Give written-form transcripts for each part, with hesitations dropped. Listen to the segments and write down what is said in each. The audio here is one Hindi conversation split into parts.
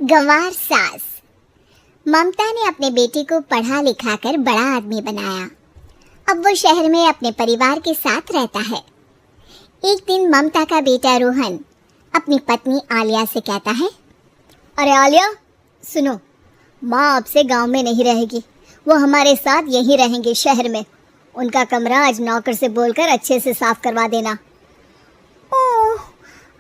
गंवार सास। ममता ने अपने बेटे को पढ़ा लिखा कर बड़ा आदमी बनाया। अब वो शहर में अपने परिवार के साथ रहता है। एक दिन ममता का बेटा रोहन अपनी पत्नी आलिया से कहता है, अरे आलिया सुनो, माँ अब से गांव में नहीं रहेगी, वो हमारे साथ यहीं रहेंगे शहर में। उनका कमरा आज नौकर से बोलकर अच्छे से साफ करवा देना। ओह,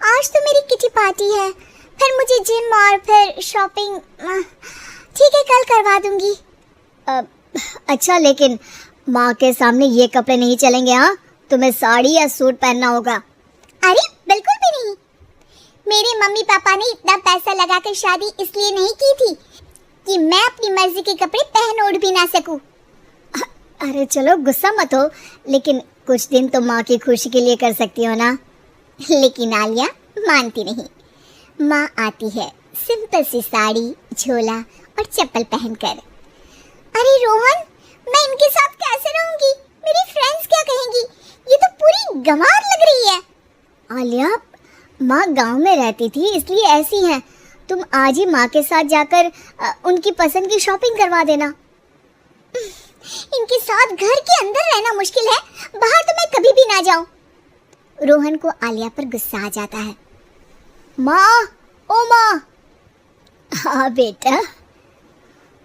आज तो मेरी किटी पार्टी है, फिर मुझे जिम और फिर शॉपिंग। ठीक है, कल करवा दूंगी। अच्छा, लेकिन माँ के सामने ये कपड़े नहीं चलेंगे। हाँ, तुम्हें साड़ी या सूट पहनना होगा। अरे बिल्कुल भी नहीं। मेरे मम्मी पापा ने इतना पैसा लगाकर शादी इसलिए नहीं की थी कि मैं अपनी मर्जी के कपड़े पहन ओढ़ भी ना सकूं। अरे चलो, गुस्सा मत हो, लेकिन कुछ दिन तो माँ की खुशी के लिए कर सकती हो ना। लेकिन आलिया मानती नहीं। माँ आती है सिंपल सी साड़ी, झोला और चप्पल पहनकर। अरे रोहन, मैं इनके साथ कैसे रहूंगी? मेरी फ्रेंड्स क्या कहेंगी? ये तो पूरी गंवार लग रही है। आलिया, माँ गांव में रहती थी इसलिए ऐसी हैं। तुम आज ही माँ के साथ जाकर उनकी पसंद की शॉपिंग करवा देना। इनके साथ घर के अंदर रहना मुश्किल है, बाहर तो मैं कभी भी ना जाऊं। रोहन को आलिया पर गुस्सा आ जाता है। माँ, ओ माँ। हाँ बेटा।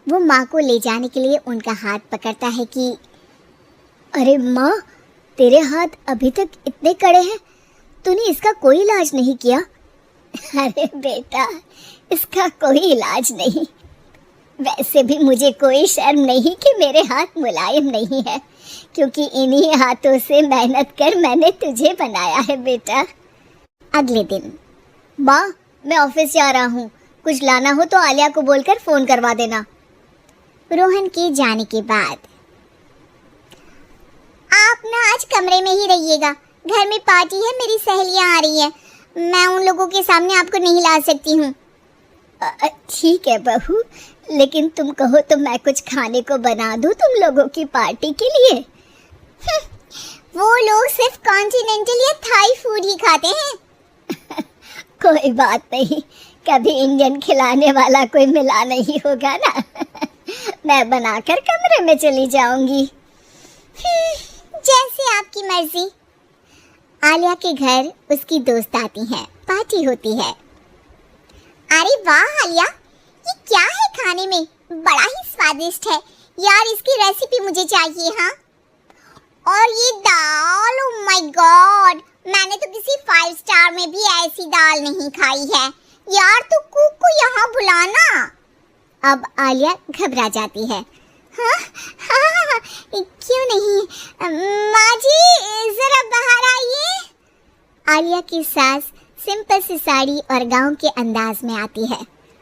वो माँ को ले जाने के लिए उनका हाथ पकड़ता है कि अरे माँ, तेरे हाथ अभी तक इतने कड़े हैं, तूने इसका कोई इलाज नहीं किया? अरे बेटा, इसका कोई इलाज नहीं। वैसे भी मुझे कोई शर्म नहीं कि मेरे हाथ मुलायम नहीं है, क्योंकि इन्हीं हाथों से मेहनत कर मैंने तुझे बनाया है बेटा। अगले दिन। माँ, मैं ऑफिस जा रहा हूँ, कुछ लाना हो तो आलिया को बोलकर फोन करवा देना। रोहन के जाने के बाद। आप ना आज कमरे में ही रहिएगा, घर में पार्टी है, मेरी सहेलियां आ रही हैं, मैं उन लोगों के सामने आपको नहीं ला सकती हूँ। ठीक है बहू, लेकिन तुम कहो तो मैं कुछ खाने को बना दूँ तुम लोगों की पार्टी के लिए। वो लोग सिर्फ कॉन्टिनेंटल या थाई फूड ही खाते हैं। कोई बात नहीं, कभी इंडियन खिलाने वाला कोई मिला नहीं होगा ना। मैं बनाकर कमरे में चली जाऊंगी। जैसे आपकी मर्जी। आलिया के घर उसकी दोस्त आती हैं, पार्टी होती है। अरे वाह आलिया, ये क्या है खाने में? बड़ा ही स्वादिष्ट है यार, इसकी रेसिपी मुझे चाहिए। हाँ, और ये दाल, ओह माय गॉड, मैंने तो किसी 5 स्टार में भी ऐसी दाल नहीं खाई है यार। तू कुक को यहाँ बुलाना। अब आलिया घबरा जाती है। हाँ हाँ, क्यों नहीं, माँ जी जरा बाहर आइए। आलिया की सास सिंपल सी साड़ी और गांव के अंदाज में आती है।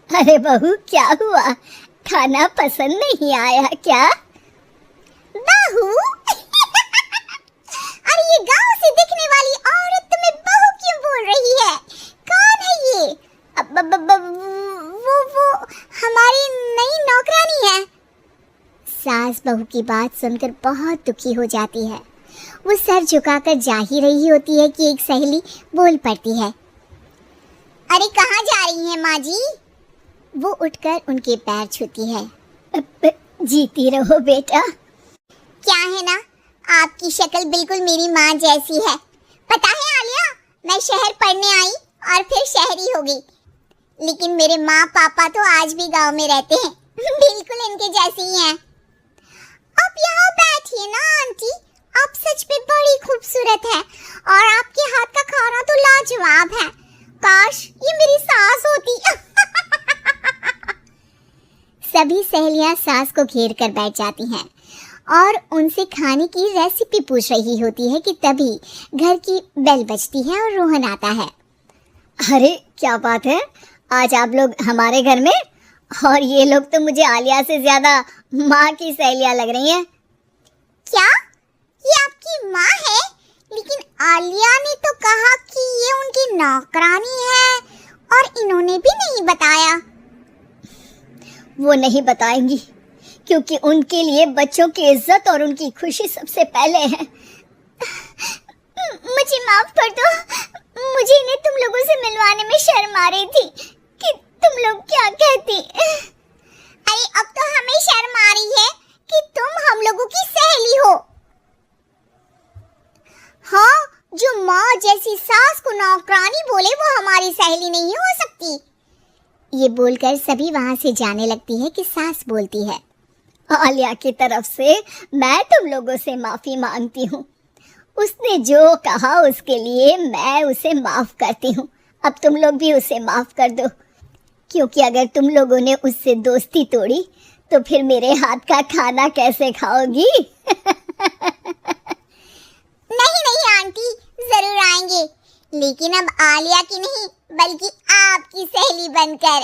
अरे बहू, क्या हुआ? खाना पसंद नहीं आया क्या? बहू? अरे ये गांव से दिखने वाली औरत तुम्हें बहू क्यों बोल रही है? कौन है ये? वो हमारी नई नौकरानी है। सास बहू की बात सुनकर बहुत दुखी हो जाती है। वो सर झुकाकर जा ही रही होती है कि एक सहेली बोल पड़ती है। अरे कहाँ जा रही हैं माँ जी? वो उठकर उनके पैर छूती है। जीती रहो बेटा। क्या है ना, आपकी शक्ल बिल्कुल मेरी माँ जैसी है। पता है आलिया, मैं शहर पढ़ने आई और फिर शहरी हो गई, लेकिन मेरे माँ पापा तो आज भी गांव में रहते हैं। बिल्कुल इनके जैसे ही हैं। आप यहाँ बैठिए ना आंटी, आप सच में बड़ी खूबसूरत है और आपके हाथ का खाना तो लाजवाब है। काश ये मेरी सास होती। सभी सहेलियां सास को घेर कर बैठ जाती हैं और उनसे खाने की रेसिपी पूछ रही होती है कि तभी घर की बेल बजती है और रोहन आता है। अरे क्या बात है, आज आप लोग हमारे घर में? और ये लोग तो मुझे आलिया से ज्यादा माँ की सहेलियां लग रही हैं। क्या ये आपकी माँ है? लेकिन आलिया ने तो कहा कि ये उनकी नौकरानी है और इन्होंने भी नहीं बताया। वो नहीं बताएंगी क्योंकि उनके लिए बच्चों की इज्जत और उनकी खुशी सबसे पहले है। मुझे माफ कर दो, मुझे इन्हें तुम लोगों से मिलवाने में शर्म आ रही थी कि तुम लोग क्या कह थी। अरे अब तो हमें शर्म आ रही है कि तुम हम लोगों की सहेली हो। हाँ, जो माँ जैसी सास को नौकरानी बोले वो हमारी सहेली नहीं हो सकती। ये बोलकर सभी वहां से जाने लगती है कि सास बोलती है, आलिया की तरफ से मैं तुम लोगों से माफी मांगती हूँ। उसने जो कहा उसके लिए मैं उसे माफ करती हूँ। अब तुम लोग भी उसे माफ कर दो, क्योंकि अगर तुम लोगों ने उससे दोस्ती तोड़ी तो फिर मेरे हाथ का खाना कैसे खाओगी? नहीं नहीं आंटी, जरूर आएंगे, लेकिन अब आलिया की नहीं बल्कि आपकी सहेली बनकर।